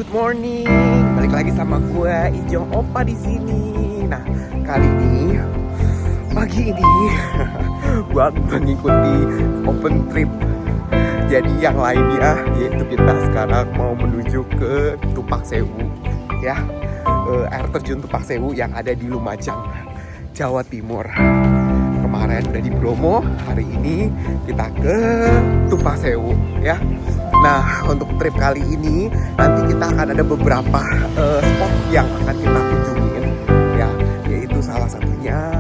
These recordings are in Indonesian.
good morning. Balik lagi sama gue Ijong Opa di sini. Nah, kali ini pagi ini gue mengikuti open trip. Jadi yang lainnya yaitu kita sekarang mau menuju ke Tupak Sewu, ya, air terjun Tupak Sewu yang ada di Lumajang, Jawa Timur. Kemarin udah di Bromo, hari ini kita ke Tupak Sewu, ya. Nah, untuk trip kali ini nanti kita akan ada beberapa spot yang akan kita kunjungin, ya, yaitu salah satunya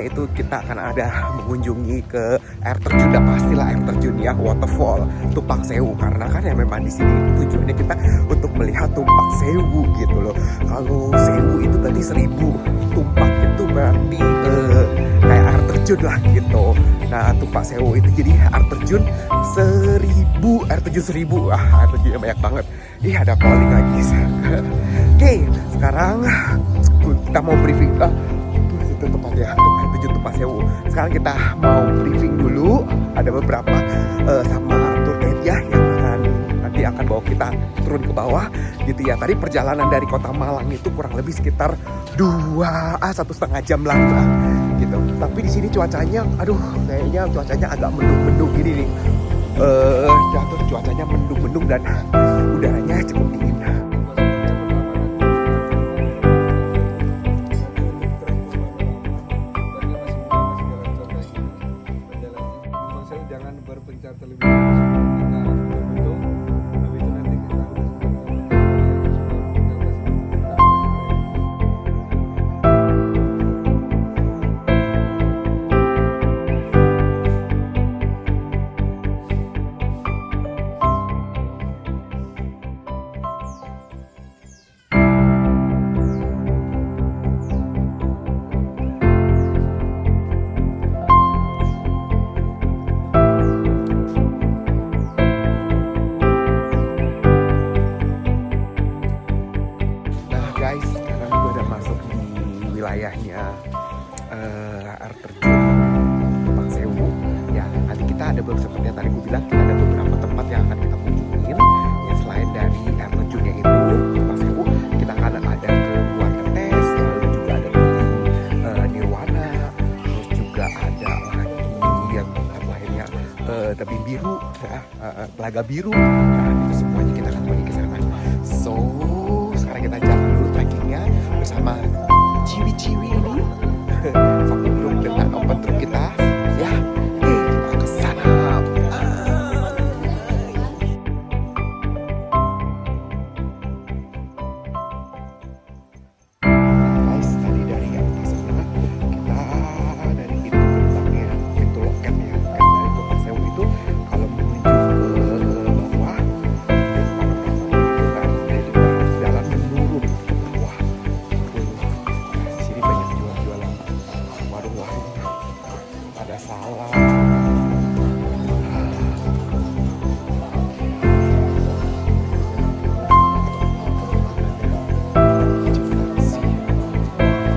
itu kita akan ada mengunjungi ke air terjun, dan pastilah air terjun ya, waterfall Tupak Sewu, karena kan ya memang di sini tujuannya kita untuk melihat Tupak Sewu gitu loh. Kalau Sewu itu tadi 1000, Tupak itu berarti kayak air terjun lah gitu. Nah, Tupak Sewu itu jadi air terjun 1000, air terjun 1000. Air terjunnya banyak banget. Ih, ada calling lagi. Oke, sekarang kita mau briefing. Itu tempat ya, air terjun Tupak Sewu. Sekarang kita mau briefing dulu. Ada beberapa sama tour guide ya yang akan bawa kita turun ke bawah gitu ya. Tadi perjalanan dari kota Malang itu kurang lebih sekitar 1,5 jam lah gitu. Tapi di sini cuacanya, kayaknya cuacanya agak mendung-mendung gini nih. Jatuh cuacanya mendung-mendung dan udaranya cukup dingin. Jangan berpencar terlebih dahulu. Wilayahnya air terjun Tupak Sewu ya. Nanti kita ada seperti yang tadi gue bilang, kita ada beberapa tempat yang akan kita kunjungin ya. Selain dari air terjunnya itu Tupak Sewu, kita akan ada ke Gua Tetes, lalu juga ada ke Nirwana, terus juga ada lagi yang tempat lainnya, Tebing Biru ya, Telaga Biru. Nah, itu semuanya kita akan pergi ke sana. So sekarang kita jalan dulu trekkingnya bersama ciwi-ciwi ini satu grup dengan open trip kita ya. Kita ke sana. Guys, tadi dari atas sana kita dari pintu gerbangnya, pintu loketnya kan dari Tupak Sewu itu, kalau menuju ke bawah itu harus jalan menurun ke bawah. Di sini banyak jualan warung-warung, ada salad,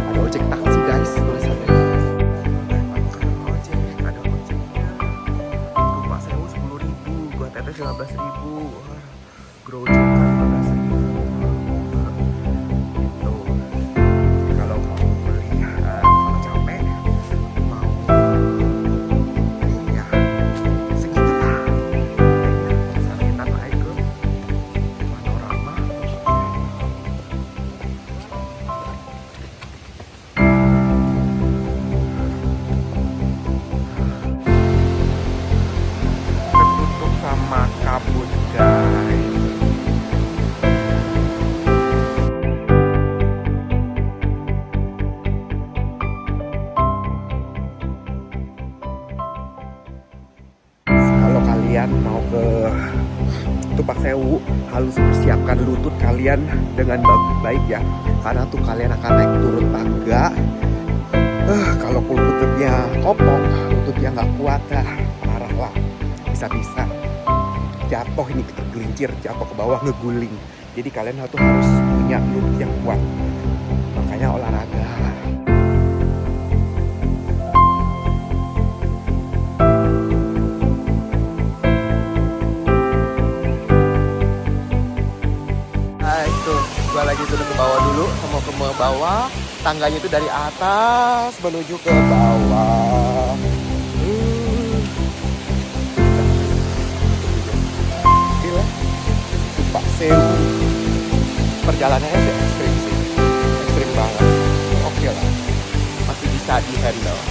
ada ojek taksi guys, tulisannya. Ada ojeknya. Tupak Sewu 10.000, Gua Tetes 15.000, Grojogan 15.000. Gitu. Kalau mau beli, kalau capek mau beli ya segitulah. Sekarang kita naik ke panorama. Ketutup sama kabut guys. Kalau kalian mau ke Tupak Sewu, harus persiapkan lutut kalian dengan baik ya, karena tuh kalian akan naik turun tangga. Kalau lututnya kopong, lututnya nggak kuat, parah lah, bisa-bisa jatuh ini, tergelincir, jatuh ke bawah, ngeguling. Jadi kalian harus punya lutut yang kuat, makanya olahraga. mau ke bawah, tangganya itu dari atas menuju ke bawah. Gila, Tupak Sewu. Perjalanannya sih ekstrim sih, ekstrim banget. Oke lah, masih bisa di handle.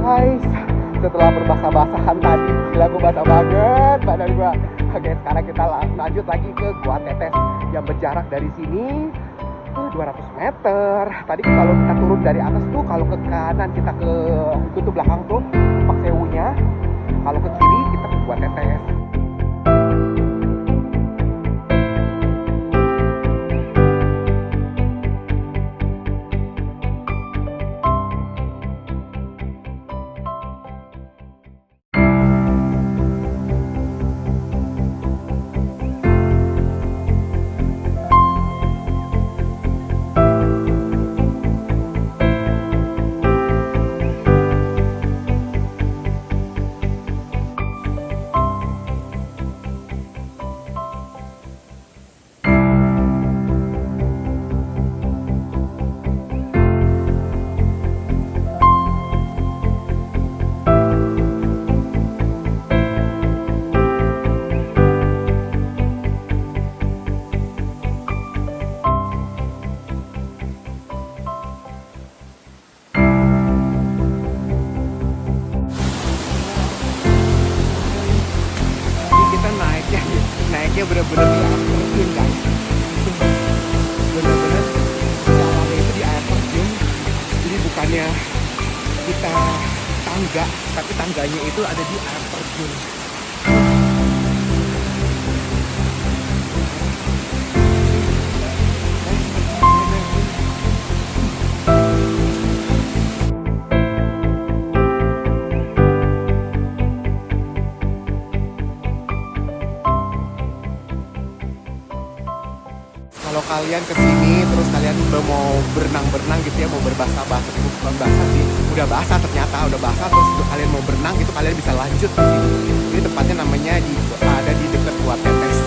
Guys, setelah berbahasa-basahan tadi, gila gue basah banget badan gue. Oke, sekarang kita lanjut lagi ke Gua Tetes yang berjarak dari sini 200 meter. Tadi kalau kita turun dari atas tuh, kalau ke kanan kita ke itu tuh belakang tuh Pak Sewunya, kalau ke kiri kita ke Gua Tetes. Naiknya bener-bener di air terjun guys, bener-bener jalannya itu di air terjun. Jadi bukannya kita tangga, tapi tangganya itu ada di air terjun. Kalau kalian kesini terus kalian udah mau berenang gitu ya, mau berbahasa-bahasa, bukan basah sih, udah basah ternyata, udah basah terus kalian mau berenang gitu, kalian bisa lanjut ke sini. Ini tempatnya namanya ada di dekat Gua Tetes.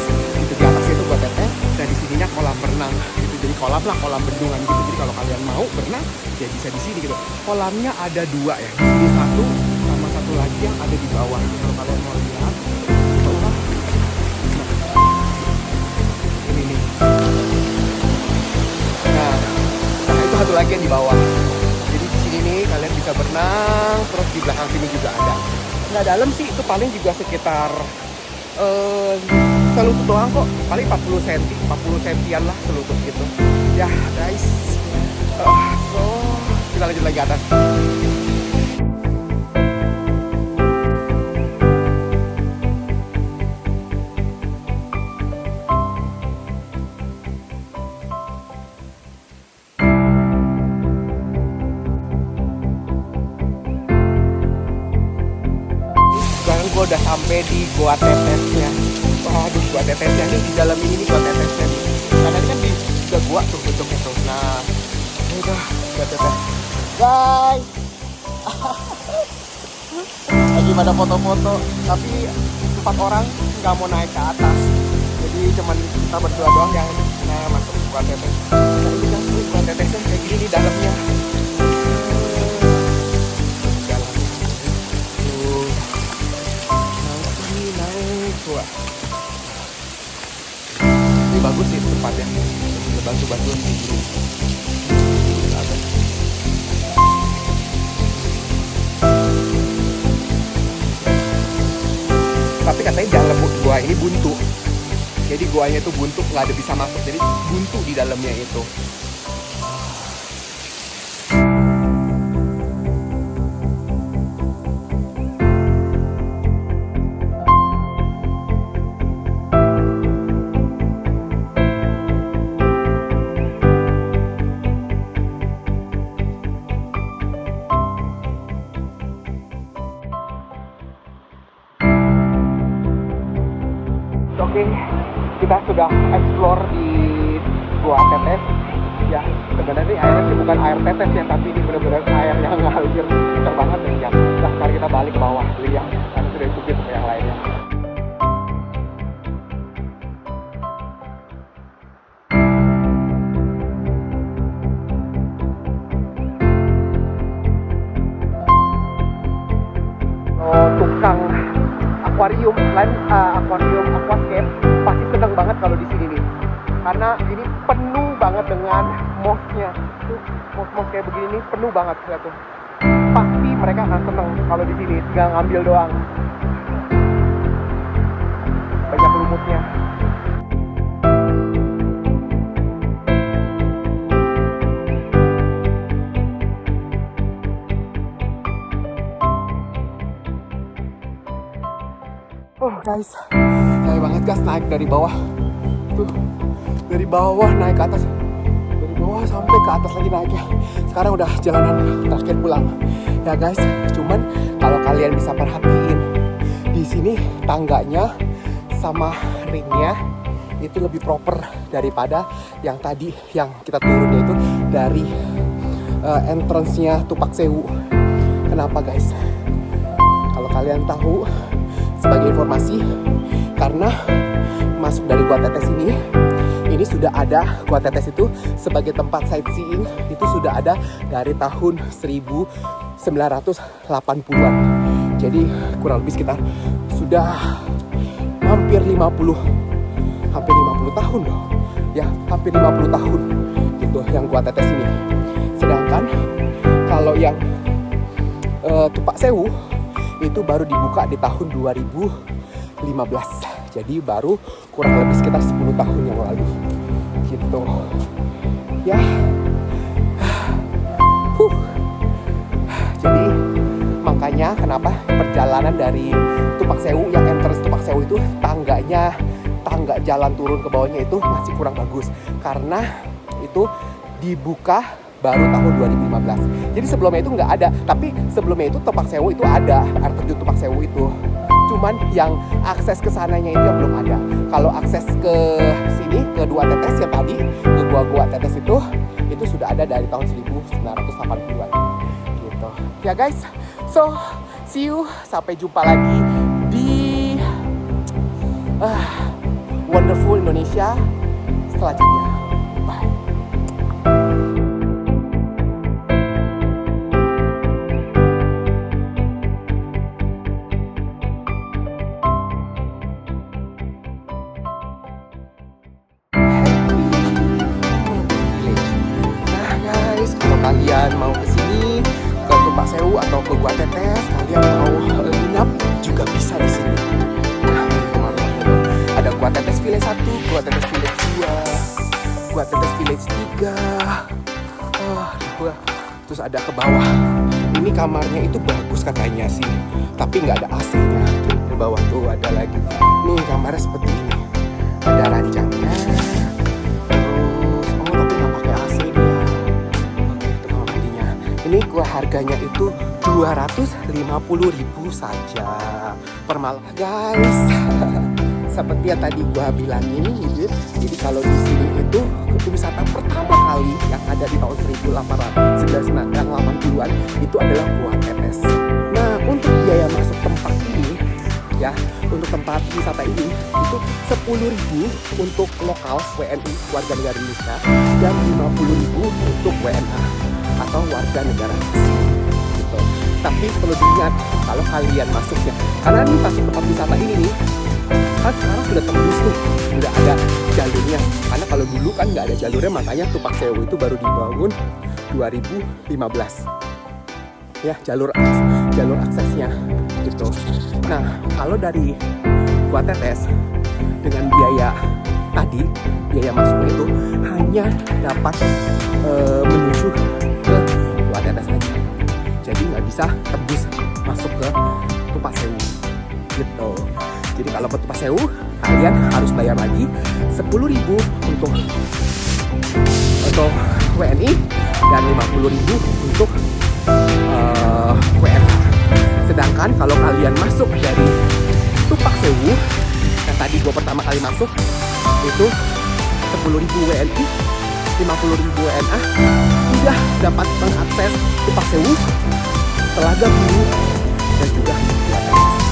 Itu di atas itu Gua Tetes dan di sininya kolam berenang gitu. Jadi kolam lah, kolam bendungan gitu. Jadi kalau kalian mau berenang ya bisa di sini gitu. Kolamnya ada dua ya. Di sini satu sama satu lagi yang ada di bawah. Gitu. Kalau kalian mau lihat, bawah. Ini nih. Nah, itu satu lagi yang di bawah. Jadi di sini nih kalian bisa berenang, terus di belakang sini juga ada. Nggak dalam sih, itu paling juga sekitar selutut doang kok, paling 40 sentian lah selutut gitu. Ya guys, so kita lanjut lagi atas. Sekarang gue udah sampai di Gua Tetesnya. gua tetesnya nih di dalam ini nih gua tetesnya nih. Karena ini kan di udah gua tuh bentuknya tuh. Nah, ini udah gua tetes. Guys, lagi pada foto-foto, tapi 4 orang nggak mau naik ke atas. Jadi cuman kita berdua doang yang masuk gua tetes. Nah, ini kan gua tetesnya kayak gini di dalamnya. Wah. Ini bagus sih tempatnya. Batu-batuan kayak gini. Tapi katanya dalam gua ini buntu. Jadi guanya itu buntu, nggak ada bisa masuk. Jadi buntu di dalamnya itu. Oke, kita sudah explore di Gua Tetes. Ya, sebenarnya airnya sih bukan air tetes ya, tapi ini benar-benar air yang ngalir kencang banget ya. Nah, sekarang kita balik ke bawah, lihat karena sudah ditubit sama yang lainnya. Tukang akuarium, aquascape pasti seneng banget kalau di sini nih, karena ini penuh banget dengan mossnya. Tuh, moss kayak begini penuh banget, lihat tuh. Pasti mereka akan seneng kalau di sini, tinggal ngambil doang. Banyak lumutnya. Oh guys, sayang banget guys naik dari bawah. Tuh, dari bawah naik ke atas. Dari bawah sampai ke atas lagi naiknya. Sekarang udah jalanan terakhir pulang. Ya guys, cuman kalau kalian bisa perhatiin di sini tangganya sama ringnya itu lebih proper daripada yang tadi yang kita turunnya itu dari entrance-nya Tupak Sewu. Kenapa guys? Kalau kalian tahu, sebagai informasi, karena masuk dari Gua Tetes ini sudah ada. Gua Tetes itu sebagai tempat sightseeing itu sudah ada dari tahun 1980-an. Jadi kurang lebih sekitar sudah hampir 50 tahun loh. Ya, hampir 50 tahun gitu yang Gua Tetes ini. Sedangkan kalau yang Tupak Sewu itu baru dibuka di tahun 2015. Jadi baru kurang lebih sekitar 10 tahun yang lalu gitu ya. Jadi makanya kenapa perjalanan dari Tupak Sewu, yang entrance Tupak Sewu itu tangga jalan turun ke bawahnya itu masih kurang bagus, karena itu dibuka baru tahun 2015. Jadi sebelumnya itu nggak ada, tapi sebelumnya itu Tupak Sewu itu ada, air terjun Tupak Sewu itu. Cuman yang akses ke sananya itu belum ada. Kalau akses ke sini, ke Gua Tetes yang tadi, ke Gua Tetes itu sudah ada dari tahun 1980-an gitu. Ya guys, so see you, sampai jumpa lagi di Wonderful Indonesia selanjutnya. Bye. Kalian mau kesini ke Tupak Sewu atau ke Gua Tetes, kalian mau nginap juga bisa di sini. Nah, ada Gua Tetes Village 1, Gua Tetes Village 2, Gua Tetes Village 3. Terus ada ke bawah. Ini kamarnya itu bagus katanya sih, tapi nggak ada AC-nya. Di bawah tuh ada lagi. Nih kamarnya seperti ini. Ada ranjangnya. Ini harganya itu 250.000 saja per malam guys. seperti yang tadi gua bilangin gitu. Jadi kalau di sini itu wisata pertama kali yang ada di tahun 1890-an itu adalah Gua Tetes. Nah, untuk biaya masuk tempat ini ya, untuk tempat wisata ini itu 10.000 untuk lokal WNI warga negara Indonesia dan 50.000 untuk WNA atau warga negara asing gitu. Tapi perlu diingat kalau kalian masuknya, karena nih masuk tempat wisata ini nih kan sekarang sudah tembus tuh, sudah ada jalurnya. Karena kalau dulu kan nggak ada jalurnya, makanya Tupak Sewu itu baru dibangun 2015 ya, jalur aksesnya gitu. Nah, kalau dari Gua Tetes dengan biaya tadi, biaya masuknya itu hanya dapat menuju ke Gua Tetes aja, jadi nggak bisa tembus masuk ke Tupak Sewu gitu. Jadi kalau ke Tupak Sewu kalian harus bayar lagi 10.000 untuk WNI dan 50.000 untuk WNA. Sedangkan kalau kalian masuk dari Tupak Sewu yang tadi gue pertama kali masuk itu 10.000 WNI, 50.000 WNA, sudah dapat mengakses Tupak Sewu, Telaga Biru dan juga Gua Tetes.